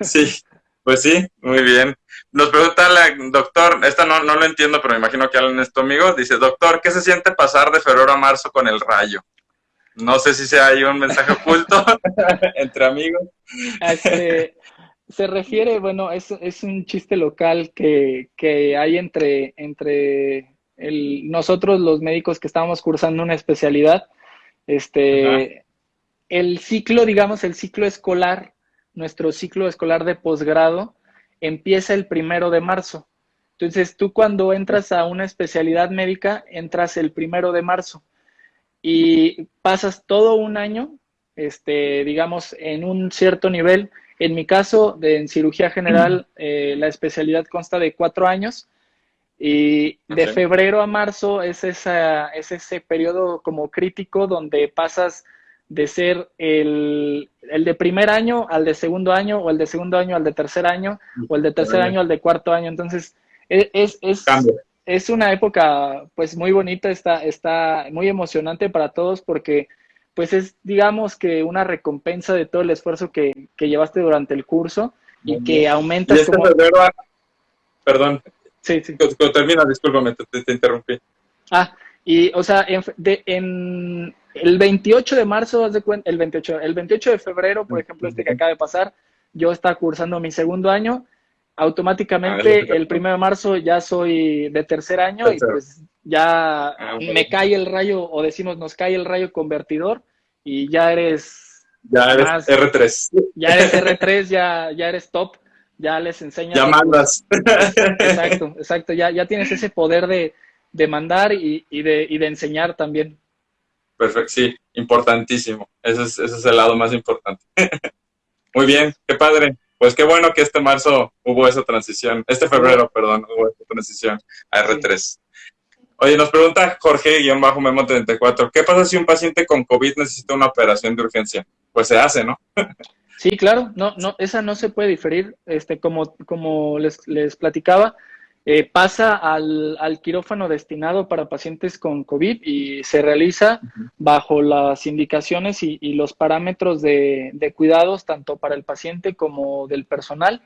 Speaker 1: Sí, pues sí, muy bien. Nos pregunta el doctor, esta no lo entiendo, pero me imagino que hablan esto, amigo. Dice, doctor, ¿qué se siente pasar de febrero a marzo con el rayo? No sé si sea ahí un mensaje oculto entre amigos.
Speaker 2: Se refiere, bueno, es un chiste local que hay entre nosotros los médicos que estábamos cursando una especialidad.
Speaker 1: Ajá,
Speaker 2: El ciclo, digamos, el ciclo escolar, nuestro ciclo escolar de posgrado, empieza el 1 de marzo. Entonces, tú cuando entras a una especialidad médica, entras el 1 de marzo y pasas todo un año, digamos, en un cierto nivel. En mi caso, en cirugía general, la especialidad consta de 4 años y de
Speaker 1: ok.
Speaker 2: febrero a marzo es ese periodo como crítico donde pasas de ser el de primer año al de segundo año, o el de segundo año al de tercer año, o el de tercer año al de cuarto año. Entonces, es, es,
Speaker 1: Cambio.
Speaker 2: es una época pues muy bonita, está muy emocionante para todos porque pues es digamos que una recompensa de todo el esfuerzo que llevaste durante el curso y
Speaker 1: Muy
Speaker 2: que
Speaker 1: bien. Y
Speaker 2: aumentas
Speaker 1: este
Speaker 2: como...
Speaker 1: febrero, perdón,
Speaker 2: Sí, sí.
Speaker 1: termina, discúlpame, te interrumpí.
Speaker 2: Ah, y o sea, en el 28 de marzo, haz de cuenta, el veintiocho de febrero, por ejemplo, que acaba de pasar, yo estaba cursando mi segundo año,
Speaker 1: Ah, es lo que
Speaker 2: automáticamente
Speaker 1: te
Speaker 2: el 1 de marzo ya soy de tercer año y
Speaker 1: tercero.
Speaker 2: pues ya
Speaker 1: Ah,
Speaker 2: me
Speaker 1: bueno.
Speaker 2: cae el rayo, o decimos, nos cae el rayo convertidor y ya eres
Speaker 1: Ya eres
Speaker 2: más,
Speaker 1: R3.
Speaker 2: ya eres R3, ya eres top, ya les enseñas
Speaker 1: Ya
Speaker 2: a tus...
Speaker 1: mandas.
Speaker 2: Exacto, exacto, ya tienes ese poder de mandar y de enseñar también.
Speaker 1: Perfecto, sí, importantísimo. Ese es el lado más importante. Muy
Speaker 2: Así
Speaker 1: bien,
Speaker 2: es.
Speaker 1: qué padre. Pues qué bueno que este marzo hubo esa transición, este
Speaker 2: Hubo,
Speaker 1: febrero, perdón, hubo esa transición a
Speaker 2: sí.
Speaker 1: R3. Oye, nos pregunta Jorge-Memo34, ¿qué pasa si un paciente con COVID necesita una operación de urgencia? Pues se hace, ¿no?
Speaker 2: Sí, claro, no, esa no se puede diferir. Como les platicaba, pasa al quirófano destinado para pacientes con COVID y se realiza bajo las indicaciones y los parámetros de cuidados, tanto para el paciente como del personal,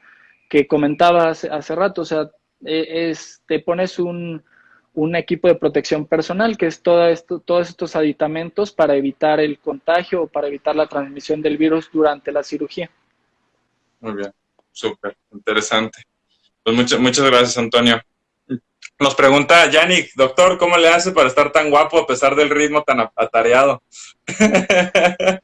Speaker 2: que comentaba hace rato. O sea, te pones un equipo de protección personal, que es todos estos aditamentos para evitar el contagio o para evitar la transmisión del virus durante la cirugía.
Speaker 1: Muy bien, súper, interesante. Pues muchas gracias, Antonio. Nos pregunta Yannick, doctor, ¿cómo le hace para estar tan guapo a pesar del ritmo tan atareado?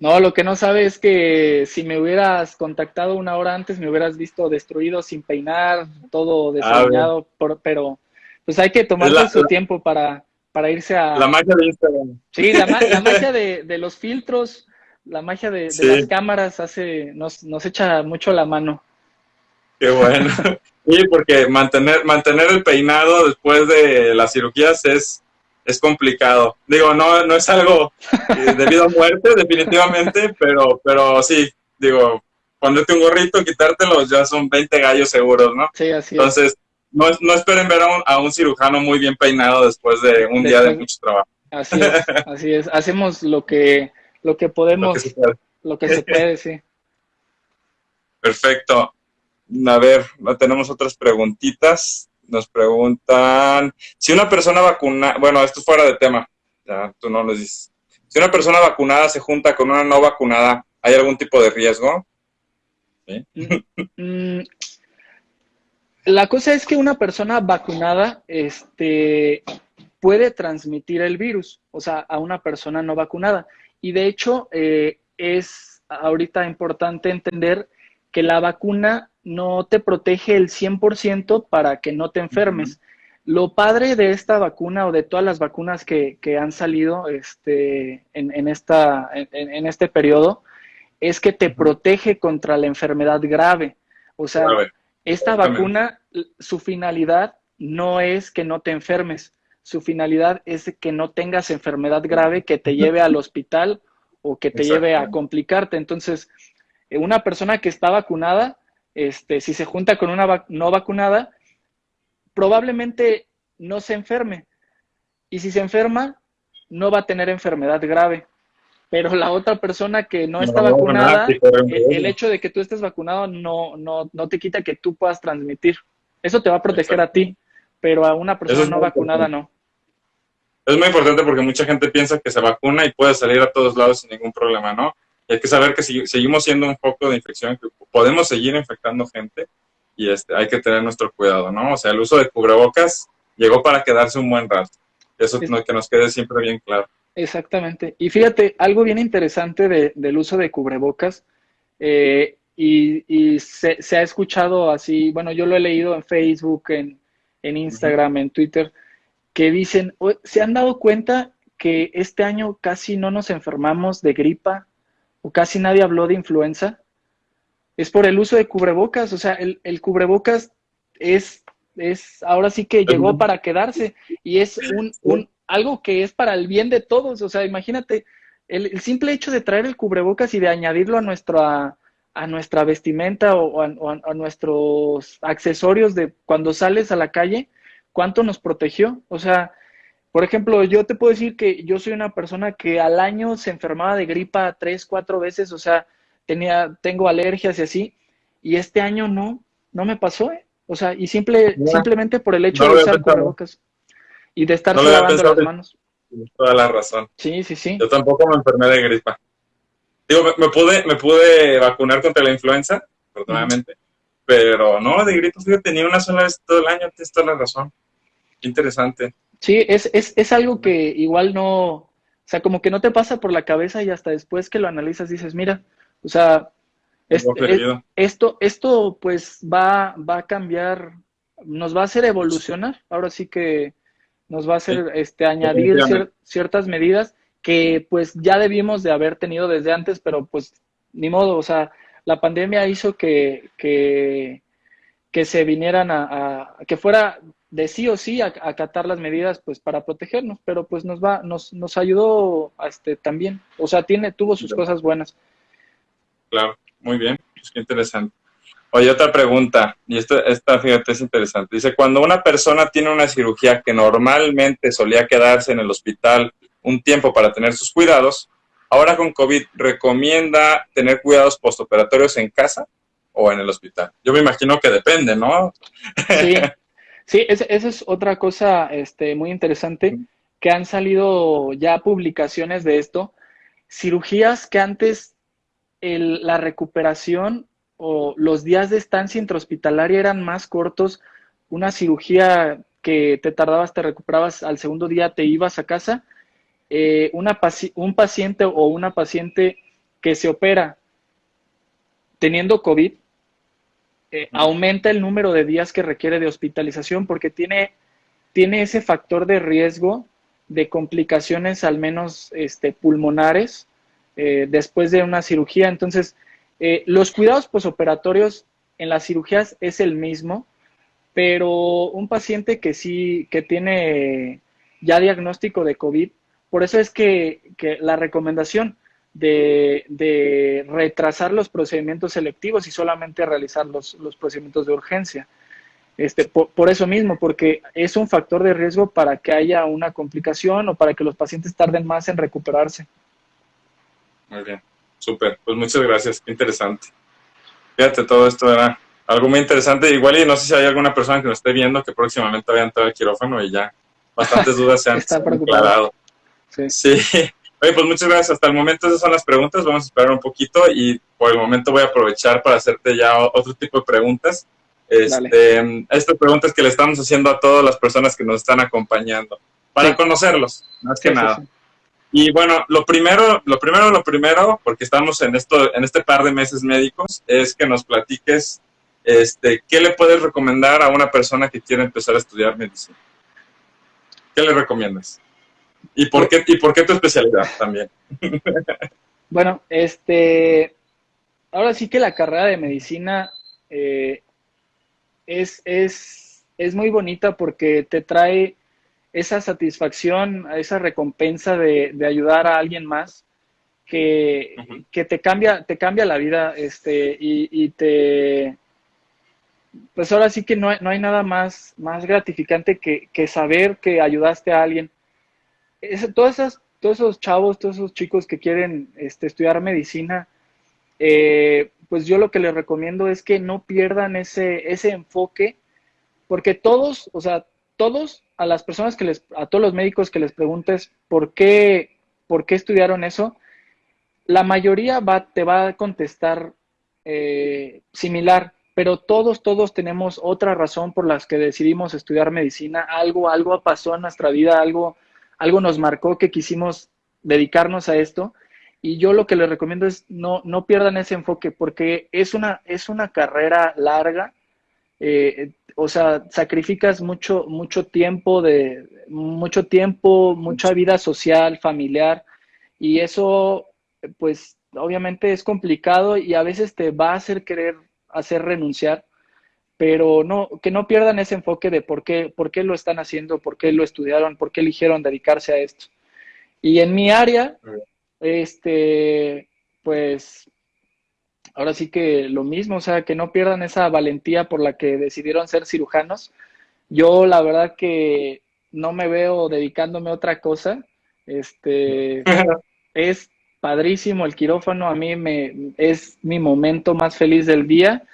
Speaker 2: No, lo que no sabe es que si me hubieras contactado una hora antes, me hubieras visto destruido, sin peinar, todo
Speaker 1: A ver,
Speaker 2: desaliñado, pero pues hay que
Speaker 1: es
Speaker 2: tomarse su tiempo para irse
Speaker 1: la
Speaker 2: a...
Speaker 1: magia de Instagram.
Speaker 2: Sí, la magia de los filtros, la magia de las
Speaker 1: Sí,
Speaker 2: cámaras nos echa mucho la mano.
Speaker 1: qué bueno. Sí, porque mantener el peinado después de las cirugías es complicado. Digo, no es algo debido a muerte, definitivamente, pero sí, digo, ponerte un gorrito, quitártelo, ya son 20 gallos seguros, ¿no?
Speaker 2: Sí, así es.
Speaker 1: Entonces, no esperen ver a un cirujano muy bien peinado después de un día de
Speaker 2: Después,
Speaker 1: mucho trabajo.
Speaker 2: así es, así es. Hacemos lo que
Speaker 1: Lo que se
Speaker 2: podemos,
Speaker 1: puede.
Speaker 2: lo que se puede, sí.
Speaker 1: Perfecto. A ver, tenemos otras preguntitas. Nos preguntan, si una persona vacunada, bueno, esto es fuera de tema, ya tú no nos dices. Si una persona vacunada se junta con una no vacunada, ¿hay algún tipo de riesgo? ¿Sí?
Speaker 2: Mm, La cosa es que una persona vacunada, puede transmitir el virus, o sea, a una persona no vacunada. Y de hecho, es ahorita importante entender que la vacuna no te protege el 100% para que no te
Speaker 1: Ujú.
Speaker 2: enfermes. Lo padre de esta vacuna o de todas las vacunas que han salido en este periodo es que te
Speaker 1: Ujú.
Speaker 2: protege contra la enfermedad grave. O
Speaker 1: A
Speaker 2: sea,
Speaker 1: ver,
Speaker 2: esta
Speaker 1: exactamente.
Speaker 2: vacuna, su finalidad no es que no te enfermes, su finalidad es que no tengas enfermedad grave que te lleve al hospital o que te lleve a
Speaker 1: Exactamente.
Speaker 2: complicarte. Entonces, una persona que está vacunada, si se junta con una no vacunada, probablemente no se enferme. Y si se enferma, no va a tener enfermedad grave. Pero la otra persona que no
Speaker 1: No,
Speaker 2: está
Speaker 1: no, nada,
Speaker 2: vacunada,
Speaker 1: sí corre un
Speaker 2: el
Speaker 1: riesgo.
Speaker 2: hecho de que tú estés vacunado no te quita que tú puedas transmitir. Eso te va a proteger a ti,
Speaker 1: Exactamente.
Speaker 2: pero a una
Speaker 1: Eso
Speaker 2: persona
Speaker 1: es
Speaker 2: no
Speaker 1: muy
Speaker 2: vacunada
Speaker 1: importante.
Speaker 2: no.
Speaker 1: Es muy importante porque mucha gente piensa que se vacuna y puede salir a todos lados sin ningún problema, ¿no? Y hay que saber que si, seguimos siendo un foco de infección, que podemos seguir infectando gente y hay que tener nuestro cuidado, ¿no? O sea, el uso de cubrebocas llegó para quedarse un buen rato. Eso
Speaker 2: Es,
Speaker 1: que nos quede siempre bien claro.
Speaker 2: exactamente. Y fíjate, algo bien interesante del uso de cubrebocas, y se ha escuchado así, bueno, yo lo he leído en Facebook, en
Speaker 1: Ujú.
Speaker 2: Instagram, en Twitter, que dicen, ¿se han dado cuenta que este año casi no nos enfermamos de gripa o casi nadie habló de influenza? Es por el uso de cubrebocas, o sea, el cubrebocas es, ahora sí que
Speaker 1: Es
Speaker 2: llegó
Speaker 1: muy-
Speaker 2: para quedarse y es
Speaker 1: sí,
Speaker 2: algo que es para el bien de todos, o sea, imagínate, el simple hecho de traer el cubrebocas y de añadirlo a nuestra vestimenta o a nuestros accesorios de cuando sales a la calle, ¿cuánto nos protegió? O sea, por ejemplo, yo te puedo decir que yo soy una persona que al año se enfermaba de gripa 3, 4 veces, o sea, tengo alergias y así, y este año no me pasó, ¿eh? O sea, y
Speaker 1: no,
Speaker 2: simplemente por el hecho
Speaker 1: no
Speaker 2: de
Speaker 1: lo había
Speaker 2: usar
Speaker 1: pensado.
Speaker 2: cubrebocas y de
Speaker 1: No
Speaker 2: estarse
Speaker 1: lo había
Speaker 2: lavando
Speaker 1: pensado
Speaker 2: las manos.
Speaker 1: y tienes toda la razón.
Speaker 2: Sí, sí, sí.
Speaker 1: Yo tampoco me enfermé de gripa. Digo, me pude vacunar contra la influenza,
Speaker 2: Ujú.
Speaker 1: afortunadamente, pero no, de gripe, fíjate, tenía una sola vez todo el año, tienes toda la razón. Qué interesante.
Speaker 2: Sí, es algo que igual no, o sea, como que no te pasa por la cabeza y hasta después que lo analizas dices, mira, o sea,
Speaker 1: Algo aferido.
Speaker 2: esto pues va a cambiar, nos va a hacer evolucionar, ahora sí que nos va a
Speaker 1: Sí,
Speaker 2: hacer añadir
Speaker 1: definitivamente.
Speaker 2: ciertas medidas que pues ya debimos de haber tenido desde antes, pero pues ni modo, o sea, la pandemia hizo que se vinieran que fuera de sí o sí a acatar las medidas pues para protegernos, pero pues nos ayudó también, o sea, tuvo sus cosas buenas.
Speaker 1: Claro, muy bien, pues qué interesante. Oye, otra pregunta, y esta, fíjate, es interesante. Dice, cuando una persona tiene una cirugía que normalmente solía quedarse en el hospital un tiempo para tener sus cuidados, ahora con COVID, ¿recomienda tener cuidados postoperatorios en casa o en el hospital? Yo me imagino que depende, ¿no?
Speaker 2: Sí, sí, esa es otra cosa muy interesante, que han salido ya publicaciones de esto, cirugías que antes la recuperación o los días de estancia intrahospitalaria eran más cortos. Una cirugía que te tardabas, te recuperabas al segundo día, te ibas a casa. Un paciente o una paciente que se opera teniendo COVID, aumenta el número de días que requiere de hospitalización porque tiene ese factor de riesgo de complicaciones, al menos pulmonares, después de una cirugía. Entonces, los cuidados posoperatorios en las cirugías es el mismo, pero un paciente que tiene ya diagnóstico de COVID, por eso es que la recomendación de retrasar los procedimientos selectivos y solamente realizar los procedimientos de urgencia. Por eso mismo, porque es un factor de riesgo para que haya una complicación o para que los pacientes tarden más en recuperarse.
Speaker 1: Muy bien, súper. Pues muchas gracias, qué interesante. Fíjate, todo esto era algo muy interesante. Igual y no sé si hay alguna persona que nos esté viendo que próximamente vaya a entrar al quirófano y ya bastantes dudas se han aclarado.
Speaker 2: Sí.
Speaker 1: Sí. Oye, pues muchas gracias. Hasta el momento esas son las preguntas. Vamos a esperar un poquito y por el momento voy a aprovechar para hacerte ya otro tipo de preguntas. Estas preguntas que le estamos haciendo a todas las personas que nos están acompañando para conocerlos, más que nada. Sí. Y bueno, lo primero, porque estamos en este par de meses médicos, es que nos platiques qué le puedes recomendar a una persona que quiere empezar a estudiar medicina. ¿Qué le recomiendas? ¿Y por qué tu especialidad también?
Speaker 2: Bueno, ahora sí que la carrera de medicina es muy bonita porque te trae esa satisfacción, esa recompensa de ayudar a alguien más que te cambia la vida, y pues ahora sí que no hay nada más gratificante que saber que ayudaste a alguien. Todos esos chavos, todos esos chicos que quieren estudiar medicina, pues yo lo que les recomiendo es que no pierdan ese enfoque, porque todos, a las personas a todos los médicos que les preguntes por qué estudiaron eso, la mayoría te va a contestar similar, pero todos tenemos otra razón por las que decidimos estudiar medicina. Algo pasó en nuestra vida, algo nos marcó que quisimos dedicarnos a esto. Y yo lo que les recomiendo es no pierdan ese enfoque, porque es una carrera larga. Sacrificas mucho tiempo, mucha vida social, familiar, y eso, pues, obviamente es complicado y a veces te va a hacer renunciar, pero que no pierdan ese enfoque de por qué lo están haciendo, por qué lo estudiaron, por qué eligieron dedicarse a esto. Y en mi área, pues, ahora sí que lo mismo, que no pierdan esa valentía por la que decidieron ser cirujanos. Yo la verdad que no me veo dedicándome a otra cosa. Es padrísimo el quirófano, a mí es mi momento más feliz del día.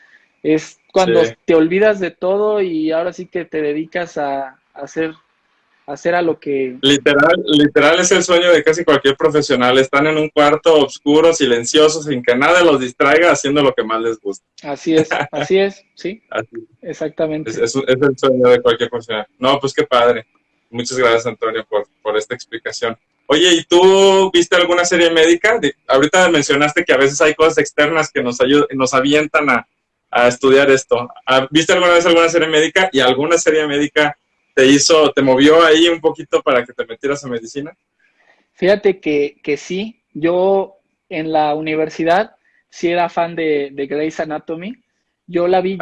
Speaker 2: Es cuando te olvidas de todo y ahora sí que te dedicas a hacer a lo que...
Speaker 1: Literal es el sueño de casi cualquier profesional. Están en un cuarto oscuro, silencioso, sin que nada los distraiga, haciendo lo que más les gusta.
Speaker 2: Así es, sí. Exactamente.
Speaker 1: Es el sueño de cualquier profesional. No, pues qué padre. Muchas gracias, Antonio, por esta explicación. Oye, ¿y tú viste alguna serie médica? Ahorita mencionaste que a veces hay cosas externas que nos avientan a estudiar esto. ¿Viste alguna vez alguna serie médica y alguna serie médica te movió ahí un poquito para que te metieras a medicina?
Speaker 2: Fíjate que sí, yo en la universidad sí era fan de Grey's Anatomy. Yo la vi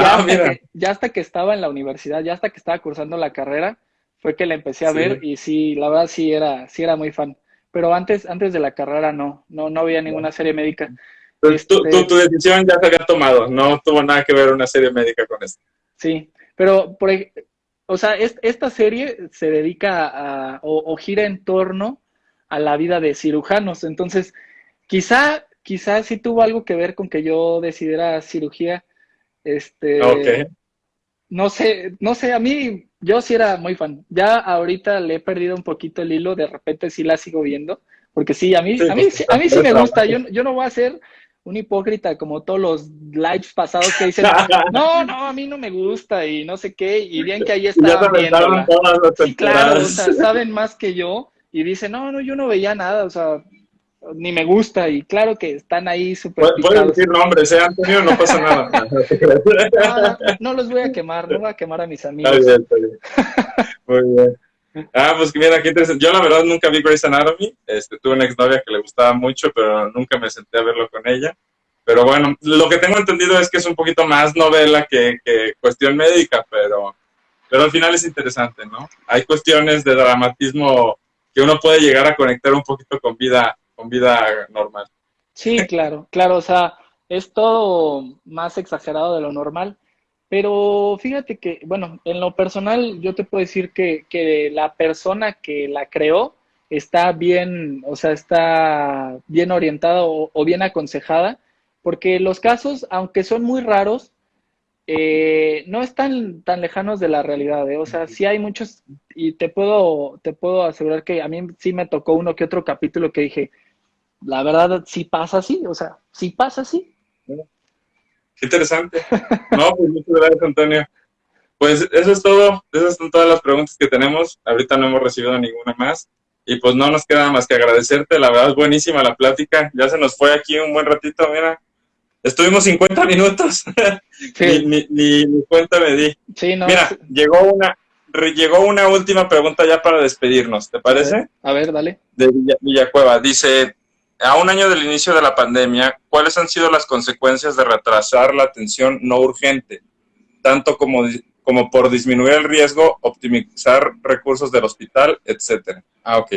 Speaker 2: ya hasta que estaba en la universidad, ya hasta que estaba cursando la carrera, fue que la empecé a ver y sí, la verdad sí era muy fan. Pero antes de la carrera no había ninguna serie médica.
Speaker 1: Pues tu decisión ya se había tomado, no tuvo nada que ver una serie médica con esto.
Speaker 2: Sí, pero esta serie se dedica o gira en torno a la vida de cirujanos. Entonces, quizá sí tuvo algo que ver con que yo decidiera cirugía.
Speaker 1: Okay.
Speaker 2: No sé, a mí, yo sí era muy fan. Ya ahorita le he perdido un poquito el hilo, de repente sí la sigo viendo, porque sí, a mí sí me gusta. Yo no voy a ser un hipócrita como todos los lives pasados que dicen, no, a mí no me gusta y no sé qué, y bien que ahí
Speaker 1: Ya
Speaker 2: estaban
Speaker 1: se aventaron
Speaker 2: viéndola.
Speaker 1: todas las
Speaker 2: Sí, claro, o
Speaker 1: temporadas.
Speaker 2: sea, saben más que yo y dicen, no, yo no veía nada, o sea, ni me gusta, y claro que están ahí súper
Speaker 1: Puedes
Speaker 2: picados.
Speaker 1: decir nombres, Antonio, no pasa nada.
Speaker 2: No los voy a quemar, no voy a quemar a mis
Speaker 1: Está
Speaker 2: amigos.
Speaker 1: bien, está bien. Muy bien. Pues mira, qué interesante. Yo la verdad nunca vi Grey's Anatomy. Tuve una exnovia que le gustaba mucho, pero nunca me senté a verlo con ella. Pero bueno, lo que tengo entendido es que es un poquito más novela que cuestión médica, pero al final es interesante, ¿no? Hay cuestiones de dramatismo que uno puede llegar a conectar un poquito con vida normal.
Speaker 2: Sí, claro, o sea, es todo más exagerado de lo normal, pero fíjate que, bueno, en lo personal yo te puedo decir que la persona que la creó está bien, o sea, está bien orientada o bien aconsejada, porque los casos, aunque son muy raros, no están tan lejanos de la realidad, ¿eh? O sea, sí hay muchos, y te puedo asegurar que a mí sí me tocó uno que otro capítulo que dije, la verdad, sí pasa así, o sea, sí pasa así.
Speaker 1: Qué interesante. No, pues muchas gracias, Antonio. Pues eso es todo. Esas son todas las preguntas que tenemos. Ahorita no hemos recibido ninguna más. Y pues no nos queda más que agradecerte. La verdad es buenísima la plática. Ya se nos fue aquí un buen ratito, mira. Estuvimos 50 minutos.
Speaker 2: Sí,
Speaker 1: ni cuenta me di.
Speaker 2: sí, no,
Speaker 1: Mira, llegó una última pregunta ya para despedirnos. ¿Te parece?
Speaker 2: a ver, dale.
Speaker 1: De Villacueva. Dice, a un año del inicio de la pandemia, ¿cuáles han sido las consecuencias de retrasar la atención no urgente? Tanto como por disminuir el riesgo, optimizar recursos del hospital, etcétera. Ok.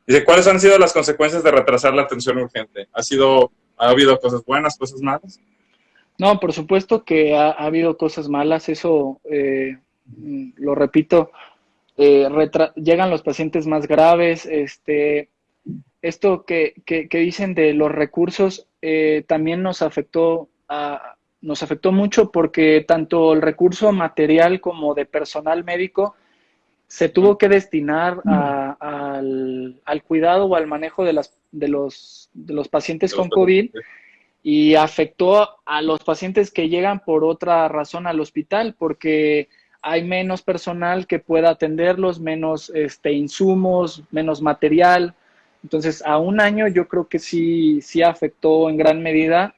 Speaker 1: Dice, ¿cuáles han sido las consecuencias de retrasar la atención urgente? ¿Ha habido cosas buenas, cosas malas?
Speaker 2: No, por supuesto que ha habido cosas malas, eso lo repito, llegan los pacientes más graves, esto que dicen de los recursos también nos afectó mucho porque tanto el recurso material como de personal médico se tuvo que destinar al cuidado o al manejo de los pacientes con COVID y afectó a los pacientes que llegan por otra razón al hospital porque hay menos personal que pueda atenderlos, menos insumos, menos material. Entonces, a un año yo creo que sí afectó en gran medida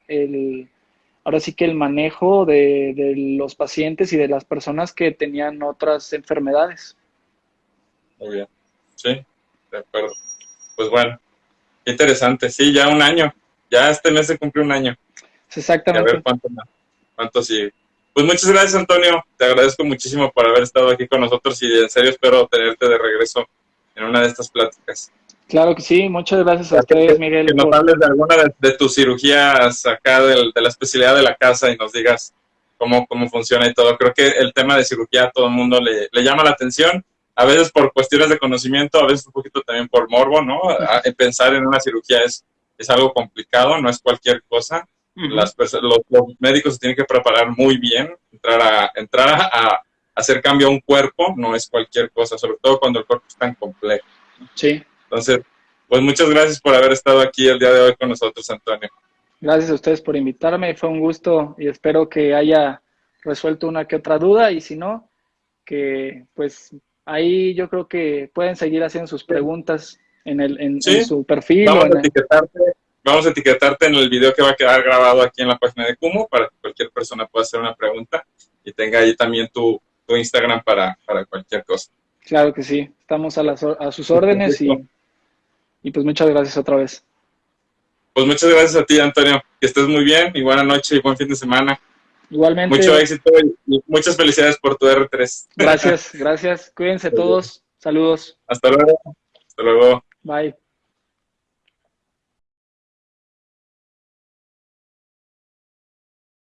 Speaker 2: ahora sí que el manejo de los pacientes y de las personas que tenían otras enfermedades.
Speaker 1: Muy bien. Sí, de acuerdo. Pues bueno, qué interesante. Sí, ya un año. Ya este mes se cumple un año. Y a ver
Speaker 2: Exactamente.
Speaker 1: cuánto sigue. Pues muchas gracias, Antonio. Te agradezco muchísimo por haber estado aquí con nosotros y en serio espero tenerte de regreso en una de estas pláticas.
Speaker 2: Claro que sí. Muchas gracias a ustedes,
Speaker 1: Que
Speaker 2: Miguel,
Speaker 1: nos hables de alguna de tus cirugías acá de la especialidad de la casa y nos digas cómo funciona y todo. Creo que el tema de cirugía a todo el mundo le llama la atención, a veces por cuestiones de conocimiento, a veces un poquito también por morbo, ¿no? Pensar en una cirugía es algo complicado, no es cualquier cosa. Los médicos se tienen que preparar muy bien, entrar a hacer cambio a un cuerpo no es cualquier cosa, sobre todo cuando el cuerpo es tan complejo.
Speaker 2: Sí.
Speaker 1: Entonces, pues muchas gracias por haber estado aquí el día de hoy con nosotros, Antonio.
Speaker 2: Gracias a ustedes por invitarme, fue un gusto y espero que haya resuelto una que otra duda y si no, que pues ahí yo creo que pueden seguir haciendo sus preguntas en
Speaker 1: Sí,
Speaker 2: su perfil
Speaker 1: vamos a etiquetarte en el video que va a quedar grabado aquí en la página de Kumu para que cualquier persona pueda hacer una pregunta y tenga ahí también tu Instagram para cualquier cosa.
Speaker 2: Claro que sí, estamos a sus órdenes y pues muchas gracias otra vez.
Speaker 1: Pues muchas gracias a ti, Antonio. Que estés muy bien y buena noche y buen fin de semana. Mucho
Speaker 2: Igualmente,
Speaker 1: éxito y muchas felicidades por tu R3.
Speaker 2: gracias, cuídense todos, saludos,
Speaker 1: Hasta luego. Hasta luego.
Speaker 2: bye.